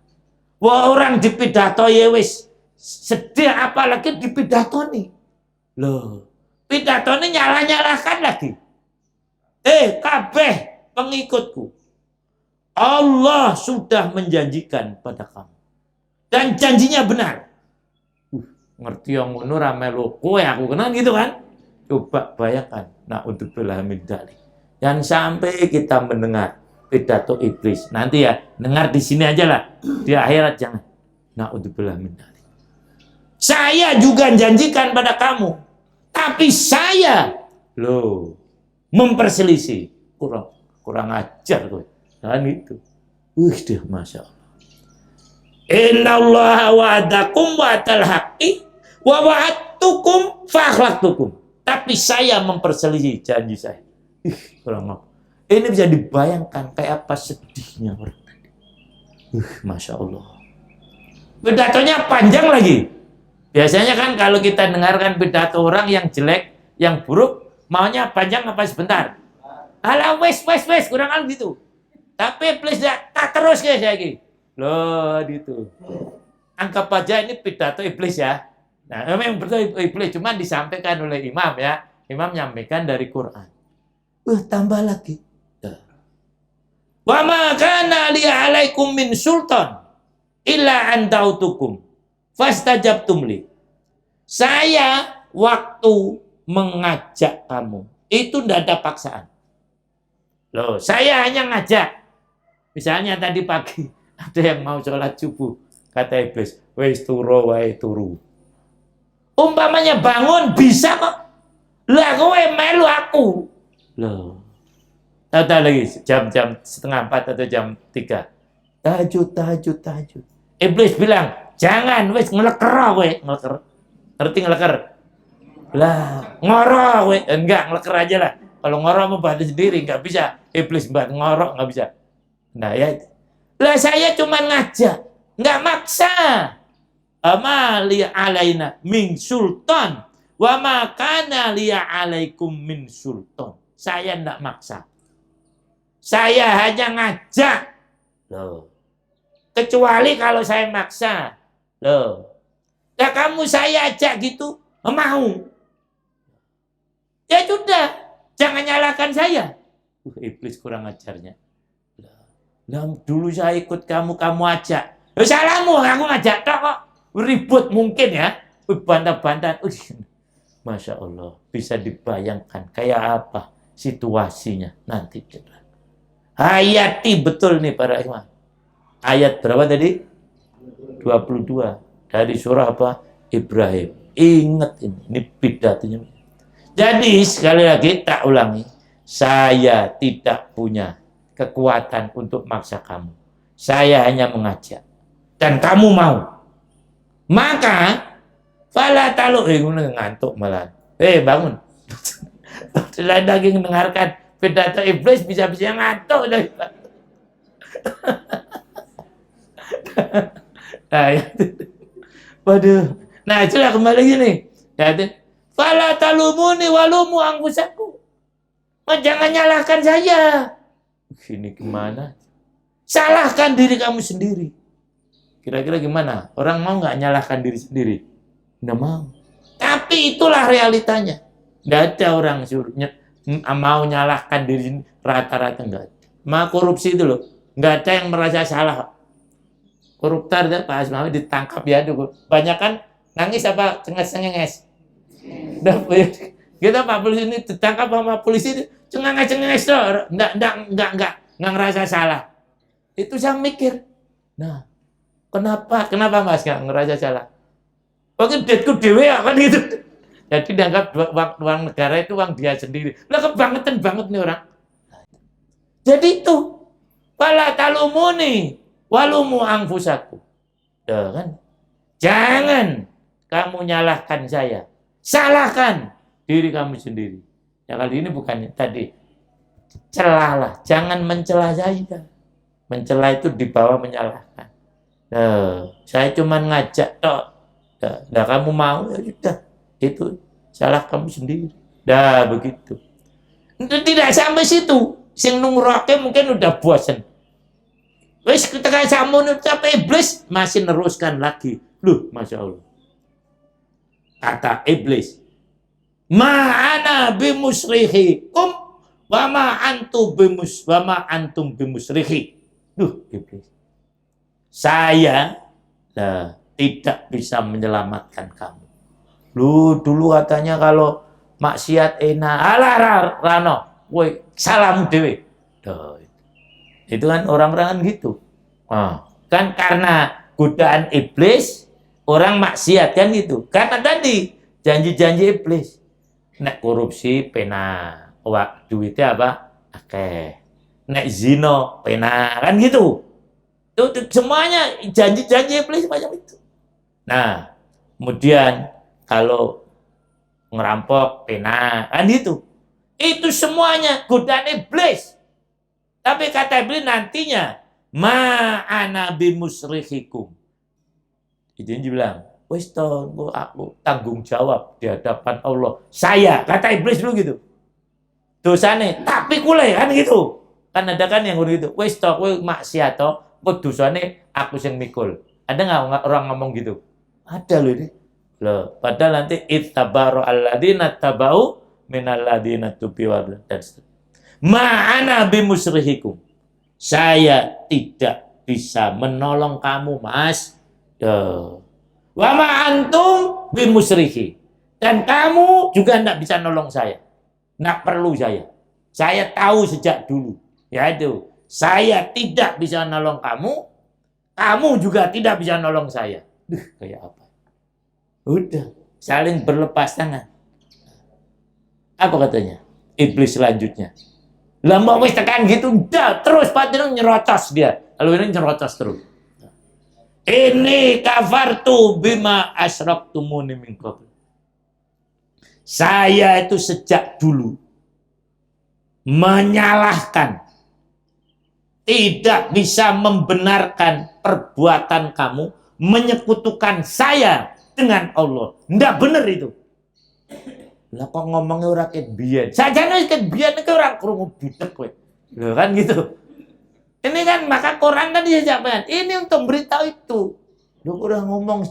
[SPEAKER 1] Wah, orang dipidato ya wis sedih, apalagi dipidatoni. Loh, pidatoni nyalah-nyalahkan lagi. Kabeh pengikutku, Allah sudah menjanjikan pada kamu. Dan janjinya benar. Ngerti yang ngono ra melu kowe aku kenal gitu kan? Coba bayangkan. Na'udzubillah min dzalik. Jangan sampai kita mendengar pidato iblis. Nanti ya, dengar di sini aja lah. Di akhirat jangan. Na'udzubillah min dzalik. Saya juga janjikan pada kamu. Tapi saya memperselisih. Kurang ajar kowe. Kan itu. Deh, Masya Allah. Innallaha wa'adakum wa'dal haqqi wa wa'adtukum fakhlaqtukum. Tapi saya memperselisih janji saya. Kurang apa. Ini bisa dibayangkan kayak apa sedihnya orang tadi. Masya Allah. Pidatonya panjang lagi. Biasanya kan kalau kita dengarkan pidato orang yang jelek, yang buruk, maunya panjang apa sebentar? Alah wes kurang kan gitu. Tapi please tak terus ya saya gitu. Loh gitu. Anggap aja ini pidato iblis ya. Nah, memang betul iblis, cuma disampaikan oleh imam ya. Imam menyampaikan dari Quran. Tambah lagi. Wa ma kana li 'alaikum min sultan illa an ta'utukum fastajabtum li. Saya waktu mengajak kamu itu tidak ada paksaan. Loh, saya hanya ngajak. Misalnya tadi pagi ada yang mau sholat subuh, kata iblis, wais turu, wais turu. Umpamanya bangun bisa kok. Lah kowe melu aku. Loh. Tahu lagi jam-jam 3:30 atau jam 3. Tahajud. Iblis bilang, jangan wis ngeleker kowe, ngeleker. Ngerti ngeleker? Lah, ngoro kowe. Enggak, ngeleker aja lah. Kalau ngorok membantu sendiri nggak bisa. Iblis buat ngorok nggak bisa. Nah ya, lah saya cuma ngajak, nggak maksa. Ama liya alaina min sultan, wa ma kana liya alaikum min sultan. Saya nggak maksa. Saya hanya ngajak. Loh. Kecuali kalau saya maksa. Loh. Ya kamu saya ajak gitu, mau. Ya sudah, jangan nyalakan saya. Iblis kurang ajarnya. Lah, dulu saya ikut kamu ajak. Salahmu, aku ngajak tok kok. Ribut mungkin ya. Bantah-bantahan. Masya Allah, bisa dibayangkan kayak apa situasinya nanti. Hayati betul nih para ikhwan. Ayat berapa tadi? 22. Dari surah apa? Ibrahim. Ingat ini pidatonya. Jadi sekali lagi tak ulangi, saya tidak punya kekuatan untuk maksa kamu. Saya hanya mengajak. Dan kamu mau. Maka fala talu ngantuk malah. Bangun. Selain lagi mendengarkan pidato iblis bisa-bisa ngantuk. Nah, waduh. Nah, itulah kembali gini. Fala talumuni walumu anfusakum. Jangan nyalahkan saya. Ini gimana? Salahkan diri kamu sendiri. Kira-kira gimana? Orang mau nggak nyalahkan diri sendiri? Nggak mau. Tapi itulah realitanya. Nggak ada orang mau nyalahkan diri sendiri. Rata-rata nggak ada. Mau korupsi itu loh. Nggak ada yang merasa salah. Koruptor Pak Asmawi ditangkap ya. Banyak kan nangis apa cenges-cenges. Kita Pak polisi ini ditangkap sama polisi itu cengenges tuh, enggak ngerasa salah. Itu saya mikir, nah kenapa Mas nggak ngerasa salah? Mungkin duitku dewe kan gitu. Jadi dianggap uang negara itu uang dia sendiri. Lah kebangetan banget nih orang. Jadi itu pala talumuni walumu anfusakum. Kan? Jangan kamu nyalahkan saya. Salahkan diri kamu sendiri. Ya kali ini bukan tadi. Celalah. Jangan mencela saya. Mencela itu dibawa menyalahkan. Saya cuma ngajak tok. Nah, kamu mau ya sudah. Itu salah kamu sendiri. Dah begitu. Tidak sampai situ. Sing nungroke mungkin udah bosan. Wes ketika samun sampai iblis masih neruskan lagi. Loh, Masya Allah. Kata iblis, ma'ana bimusrihikum wa ma antum bimusrihi. Duh, iblis. Saya tidak bisa menyelamatkan kamu. Lu dulu katanya kalau maksiat enak. Alah Rano, woi salam dewe. Itu kan orang-orang kan gitu. Kan karena godaan iblis orang maksiat kan gitu. Karena tadi janji-janji iblis. Nek korupsi pena, duitnya apa? Oke. Nek zino pena, kan gitu. Itu semuanya janji-janji iblis macam itu. Nah, kemudian kalau ngerampok pena, kan gitu. Itu semuanya godaan iblis. Tapi kata iblis nantinya ma'ana bimusrihikum. Itu yang dibilang, wis toh, aku tanggung jawab di hadapan Allah. Saya, kata iblis dulu gitu. Dosane, tapi kule kan gitu. Kan ada kan yang gitu. Wis toh, kowe maksiat toh, kok dosane aku sing mikul. Ada nggak orang ngomong gitu? Ada loh ini. Loh, padahal nanti ittabaru alladziina tabau minal ladziina tubi'u dan ma'ana bimusrihikum. Saya tidak bisa menolong kamu, Mas. Wa ma antum bimusrihi. Dan kamu juga tidak bisa nolong saya. Tidak perlu saya. Saya tahu sejak dulu. Ya itu. Saya tidak bisa nolong kamu. Kamu juga tidak bisa nolong saya. Kayak apa? Udah. Saling berlepas tangan. Apa katanya? Iblis selanjutnya. Lah mau wis tekan gitu. Udah. Terus patin nyerocos dia. Lalu ini nyerocos terus. Ini kafartu bima asyraktumuni min qabl. Saya itu sejak dulu menyalahkan, tidak bisa membenarkan perbuatan kamu menyekutukan saya dengan Allah. Nggak benar itu. Lah kok ngomongnya orang ket biyen. Sajane ket biyen iki ora krungu budek kowe. Lho kan gitu. Ini kan maka Quran kan disampaikan. Ini untuk beritahu itu. Lu udah ngomong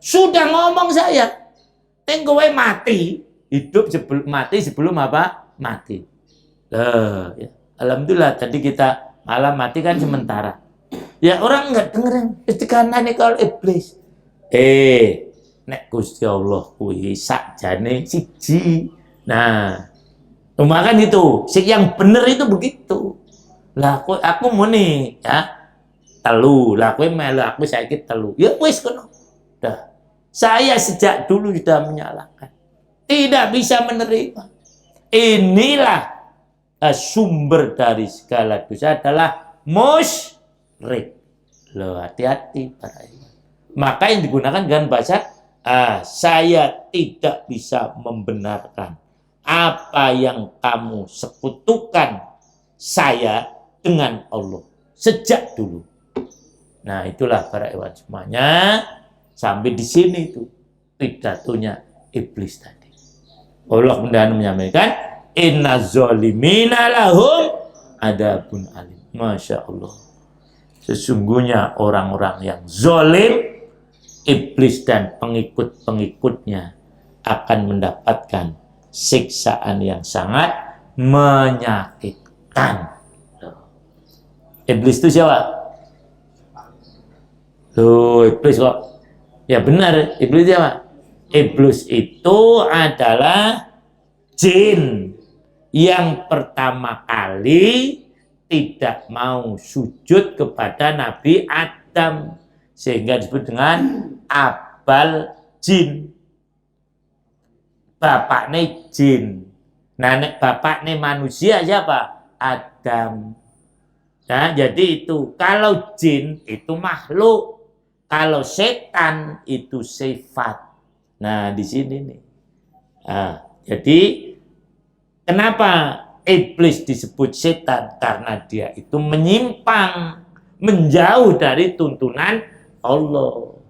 [SPEAKER 1] sudah ngomong saya. Tenggo kowe mati, hidup sebelum mati sebelum apa? Mati. Ya. Alhamdulillah tadi kita malam mati kan sementara. Ya orang enggak dengerin istikanan kalau iblis. Nek Gusti Allah kuwi sakjane siji. Nah, kan itu. Yang bener itu begitu. Lah aku muni ya telu. Lah kowe melu aku saiki telu. Ya wis kono. Dah. Saya sejak dulu sudah menyalahkan. Tidak bisa menerima. Inilah sumber dari segala dosa adalah musyrik. Loh, hati-hati para iman. Maka yang digunakan dengan bahasa saya tidak bisa membenarkan apa yang kamu sekutukan saya dengan Allah sejak dulu. Nah, itulah para iman semuanya. Sampai di sini itu pidatonya iblis tadi. Allah kemudian menyampaikan inna zolimina lahum adabun alim. Masya Allah. Sesungguhnya orang-orang yang zolim, iblis dan pengikut-pengikutnya akan mendapatkan siksaan yang sangat menyakitkan. Iblis itu siapa? Loh, iblis kok? Ya benar, iblis siapa? Iblis itu adalah jin yang pertama kali tidak mau sujud kepada Nabi Adam sehingga disebut dengan abal jin. Bapaknya jin. Nah, bapaknya manusia siapa? Adam. Nah, jadi itu kalau jin itu makhluk. Kalau setan itu sifat. Nah, di sini nih. Jadi kenapa iblis disebut setan? Karena dia itu menyimpang, menjauh dari tuntunan Allah.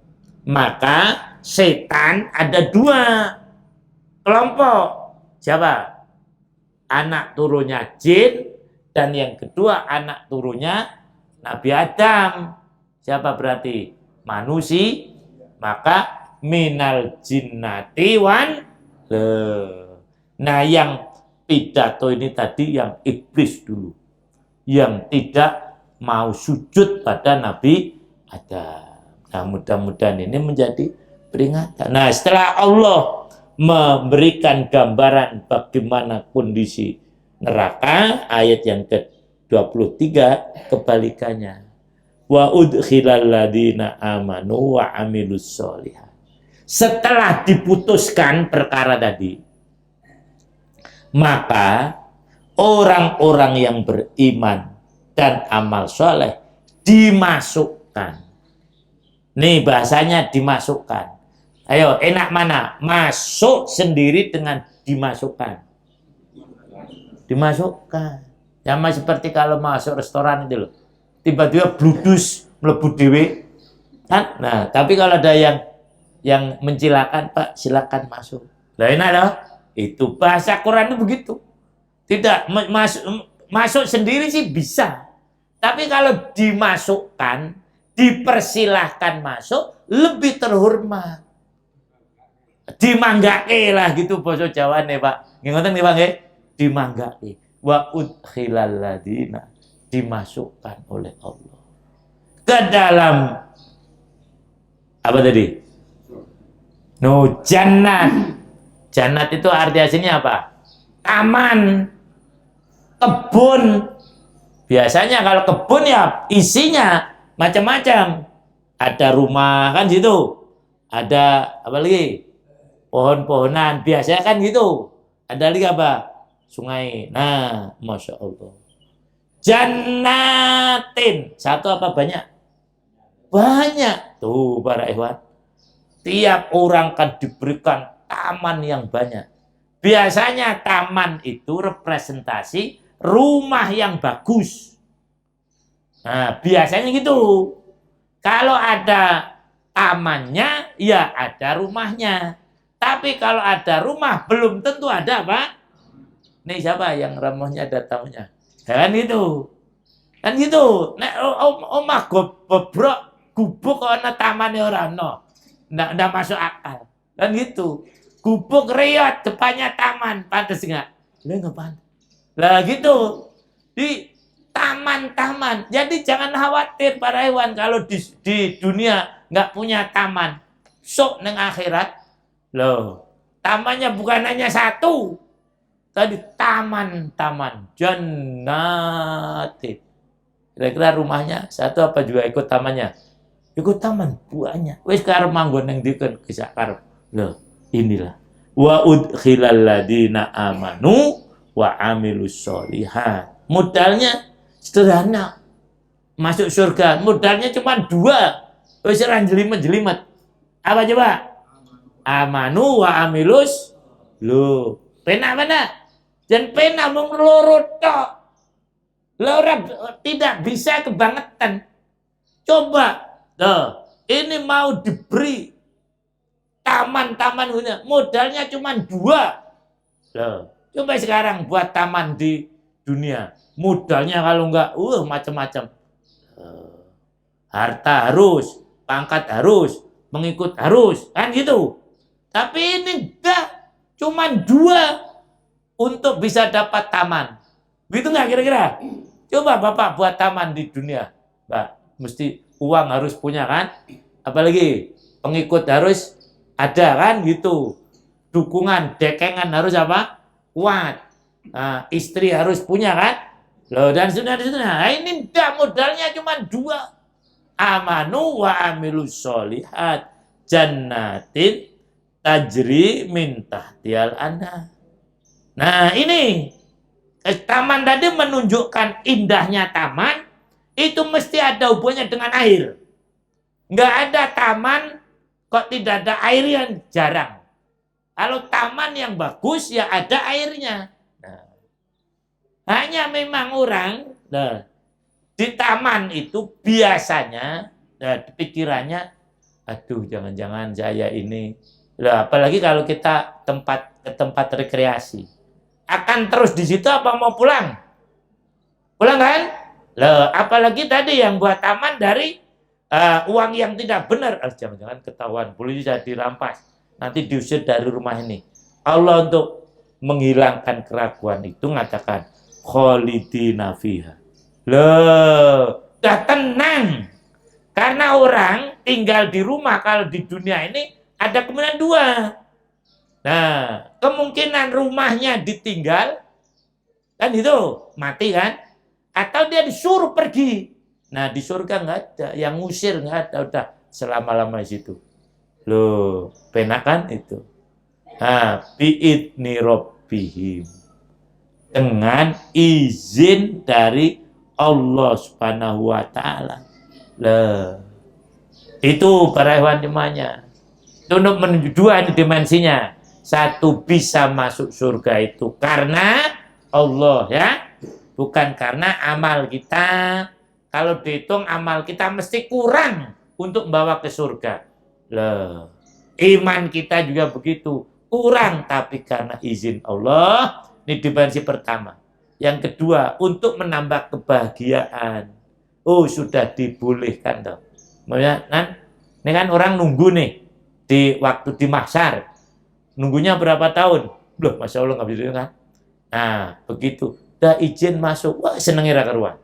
[SPEAKER 1] Maka setan ada dua kelompok. Siapa? Anak turunnya jin dan yang kedua anak turunnya Nabi Adam. Siapa berarti? Manusia, maka minal jinnati wan. Nah, yang pidato ini tadi yang iblis dulu, yang tidak mau sujud pada Nabi Adam. Nah, mudah-mudahan ini menjadi peringatan. Nah, setelah Allah memberikan gambaran bagaimana kondisi neraka, ayat yang ke-23 kebalikannya. Wa udkhilal ladina amanu wa amilus sholihat. Setelah diputuskan perkara tadi, maka orang-orang yang beriman dan amal soleh dimasukkan. Nih bahasanya dimasukkan. Ayo, enak mana? Masuk sendiri dengan dimasukkan. Dimasukkan. Sama seperti kalau masuk restoran itu loh. Tiba-tiba bludus mlebu dhewe kan. Nah, tapi kalau ada yang mencilakan, Pak, silakan masuk. Lah enak loh. Itu bahasa Quran itu begitu. Tidak masuk sendiri sih bisa. Tapi kalau dimasukkan, dipersilahkan masuk, lebih terhormat. Dimanggake lah gitu basa Jawane, Pak. Nggih ngoten nggih, Pak nggih. Dimanggake. Wa udkhilal ladina, dimasukkan oleh Allah ke dalam apa tadi? No, jannat. Jannat itu arti aslinya apa? Taman, kebun. Biasanya kalau kebun ya isinya macam-macam. Ada rumah kan gitu. Ada apa lagi? Pohon-pohonan. Biasanya kan gitu. Ada lagi apa? Sungai. Nah, Masya Allah. Jannatin. Satu apa banyak? Banyak. Tuh para ikhwan. Tiap orang kan diberikan taman yang banyak. Biasanya taman itu representasi rumah yang bagus. Nah, biasanya gitu. Kalau ada tamannya, ya ada rumahnya. Tapi kalau ada rumah, belum tentu ada apa? Nih siapa yang rumahnya ada tamunya? Kan gitu. Kan gitu. Nek omah bobrok gubuk ana tamane ora ono. Ndak masuk akal. Kan gitu. Gubuk riot depannya taman, pantes enggak? Lah enggak pantes. Lah gitu. Di taman-taman. Jadi jangan khawatir para hewan kalau di dunia enggak punya taman. Sok neng akhirat. Loh, tamannya bukan hanya satu. Tadi taman-taman jannatin. Kira-kira rumahnya satu apa juga ikut tamannya? Ikut taman buahnya. Wis karep manggon ning dikon kisah karep. Loh, inilah wa udkhilal ladina amanu wa amilus sholihat. Modalnya sederhana. Masuk surga, modalnya cuma 2. Wis ora jelimet-jelimet. Apa coba? Amanu wa amilus. Loh, penak mana? Dan pena mung loro tok. Lora tidak bisa kebangetan. Coba, ini mau diberi taman-taman punya, modalnya cuma 2. Coba sekarang buat taman di dunia, modalnya kalau enggak, macam-macam. Harta harus, pangkat harus, pengikut harus, kan gitu. Tapi ini enggak, cuma 2 untuk bisa dapat taman. Gitu enggak kira-kira? Coba Bapak buat taman di dunia. Mbak, mesti uang harus punya kan? Apalagi pengikut harus ada kan gitu. Dukungan, dekengan harus apa? Kuat. Nah, istri harus punya kan? Loh, dan sudah. Nah, ini enggak, modalnya cuma 2. Amanu wa amilus sholihat jannatin tajri min tahtiyal anhar. Nah, ini taman tadi menunjukkan indahnya taman, itu mesti ada hubungannya dengan air. Nggak ada taman kok tidak ada air, yang jarang. Kalau taman yang bagus ya ada airnya. Nah, hanya memang orang di taman itu biasanya pikirannya, aduh jangan-jangan saya ini. Apalagi kalau kita ke tempat rekreasi. Akan terus di situ apa mau pulang? Pulang kan? Loh, apalagi tadi yang buat taman dari uang yang tidak benar. Jangan-jangan ketahuan, polisi jadi dirampas. Nanti diusir dari rumah ini. Allah untuk menghilangkan keraguan itu mengatakan khalidina fiha. Loh, udah tenang. Karena orang tinggal di rumah kalau di dunia ini ada kemungkinan 2. Nah, kemungkinan rumahnya ditinggal, kan itu, mati kan? Atau dia disuruh pergi. Nah, di surga nggak ada, yang ngusir nggak ada, udah selama-lama di situ. Loh, penakan itu. Nah, bi'idni rabbihim. Dengan izin dari Allah Subhanahu wa Ta'ala. Loh, itu para hewan dimanya. Itu untuk menunjuk 2 ini dimensinya. 1 bisa masuk surga itu karena Allah ya, bukan karena amal kita. Kalau dihitung amal kita mesti kurang untuk membawa ke surga. Loh, iman kita juga begitu, kurang, tapi karena izin Allah. Ini dimensi pertama. Yang kedua, untuk menambah kebahagiaan. Oh, sudah dibolehkan dong. Ini kan orang nunggu nih di waktu di mahsyar. Nunggunya berapa tahun? Loh, Masya Allah nggak bisa kan? Nah, begitu. Udah izin masuk, wah senengnya karuan.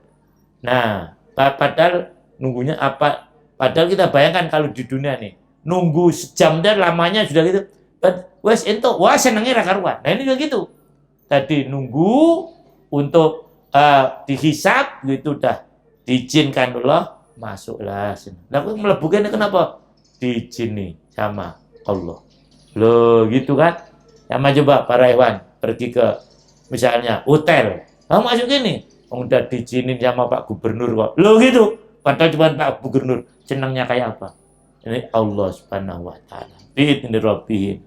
[SPEAKER 1] Nah, padahal nunggunya apa? Padahal kita bayangkan kalau di dunia nih, nunggu sejam dan lamanya sudah gitu. Wes ento, wah senengnya karuan. Nah, ini juga gitu. Tadi nunggu untuk dihisap, gitu udah diizinkan Allah, masuklah. Lalu melebukannya kenapa? Diizini sama Allah. Loh gitu kan. Sama coba para hewan pergi ke misalnya hotel. Kamu masuk gini. Udah diizinin sama Pak Gubernur kok. Loh gitu. Padahal cuma Pak Gubernur. Senangnya kayak apa? Ini Allah Subhanahu wa Ta'ala. Bi'idni rabbihim.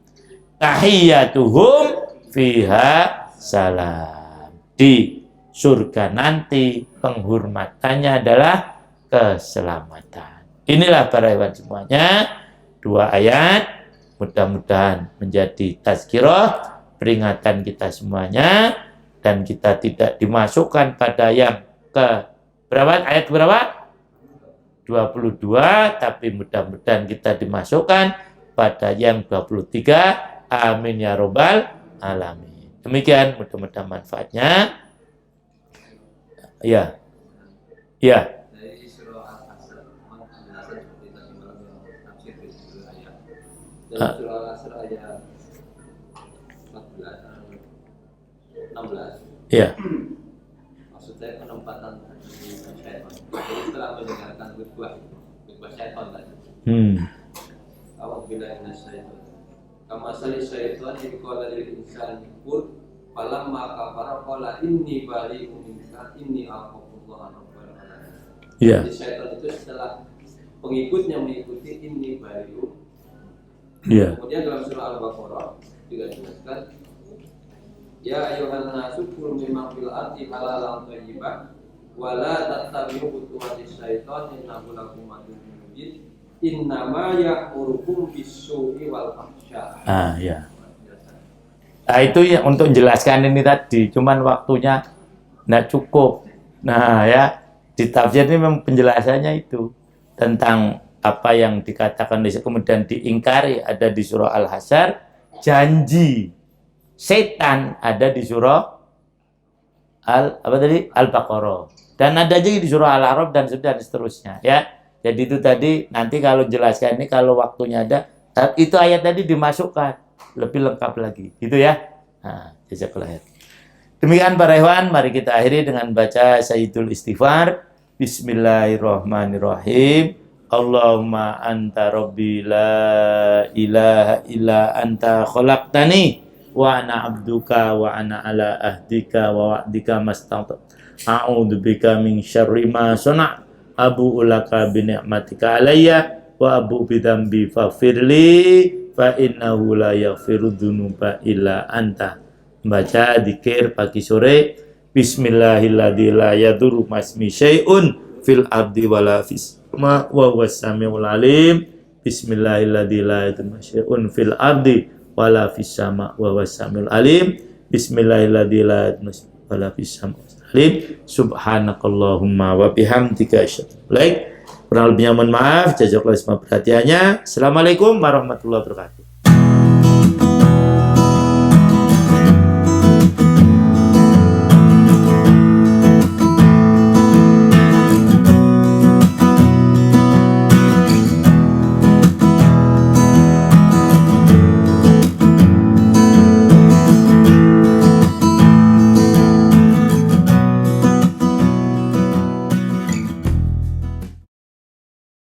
[SPEAKER 1] Tahiyyatuhum fiha salam. Di surga nanti penghormatannya adalah keselamatan. Inilah para hewan semuanya, 2 ayat, mudah-mudahan menjadi tazkirah, peringatan kita semuanya, dan kita tidak dimasukkan pada yang ke berapa, ayat berapa? 22, tapi mudah-mudahan kita dimasukkan pada yang 23. Amin ya robbal alamin. Demikian, mudah-mudahan manfaatnya. Ya, ya.
[SPEAKER 3] Dari surah Al-Asr, penjelasan seperti tadi malam yang tafsir di surah ayat. Dari surah Al-Asr ayat 16.
[SPEAKER 1] Ya.
[SPEAKER 3] Maksudnya penempatan syaitan. Jadi setelah mendengarkan khutbah syaitan tadi. A'udzubillahi minasyaitonir rajim. Kama sali syaitan idh qala lil insani kfur falamma kafara qala inni bari'un minka inni akhafullaha rabbal alamin.
[SPEAKER 1] Ya.
[SPEAKER 3] Jadi syaitan itu setelah pengikutnya mengikuti inni bari'un.
[SPEAKER 1] Ya.
[SPEAKER 3] Kemudian dalam surah Al-Baqarah juga dijelaskan ya ayyuhan nasu kulu mimma fil ardi halalan thayyiban wa la tattabi'u khutuwatis syaitan innahu lakum aduwwun mubin innama ya'murukum bis-su'i wal fahsya.
[SPEAKER 1] Ya. Nah, itu ya untuk menjelaskan ini tadi, cuman waktunya tidak cukup. Nah, ya, di tafsir ini memang penjelasannya itu tentang apa yang dikatakan kemudian diingkari ada di surah Al-Hasyr, janji setan ada di surah Al-Baqarah, dan ada juga di surah Al-A'raf dan seterusnya, ya. Jadi itu tadi, nanti kalau jelaskan ini kalau waktunya ada, itu ayat tadi dimasukkan lebih lengkap lagi, gitu ya. Nah, jazakallahu khair. Demikian para ikhwan, mari kita akhiri dengan baca Sayyidul Istighfar. Bismillahirrahmanirrahim. Allahumma anta rabbi la ilaha illa anta khalaqtani wa ana abduka wa ana ala ahdika wa wa'dika mastata'tu. A'udzubika min syarri ma sana'. Abu ulaka bi ni'matika alayya wa abu bi dzambi faghfirli fa innahu la yaghfiru dzunuba illa anta. Baca zikir pagi sore. Bismillahilladzi la yadurru masmi syai'un fil ardi wala fis sama wa huwas samiul alim. Bismillahilladzi la yadurru syai'un fil ardi wala fis sama wa huwas samiul alim. Bismillahilladzi la yadurru wala fis sama alim. Subhanakallahumma wa bihamdika asyhadu an la ilaha illa anta. Kurang lebihnya mohon maaf. Jazakallahu khairan perhatiannya. Assalamualaikum warahmatullahi wabarakatuh.